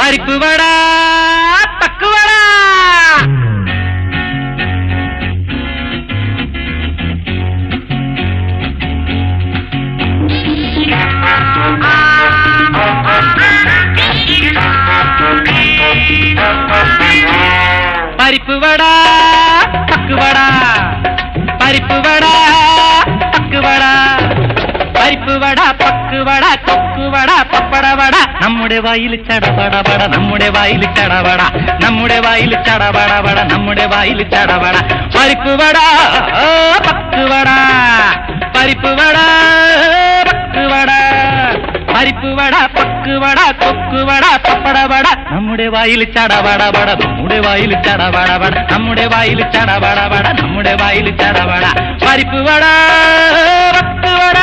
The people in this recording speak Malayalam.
പരിപ്പ് വട പക്കുവട. പരിപ്പ് വട പക്കുവട, പരിപ്പ് വട പക്കുവട, പരിപ്പ് വട പക്കുവട കൊക്കുവട പപ്പടവട. നമ്മുടെ വായിൽ ചടപടപട, നമ്മുടെ വായിൽ ചടവട, നമ്മുടെ വായിൽ ചടപടപട, നമ്മുടെ വായിൽ ചടവട. പരിപ്പ് വട പക്കുവട, പരിപ്പ് വട പക്കുവട, പരിപ്പ് വട പക്കുവട കൊക്കുവട പപ്പടവട. നമ്മുടെ വായിൽ ചടപടപട, നമ്മുടെ വായിൽ ചടപടപട, നമ്മുടെ വായിൽ ചടപടപട, നമ്മുടെ വായിൽ ചടവട. പരിപ്പ് വട പക്കുവട.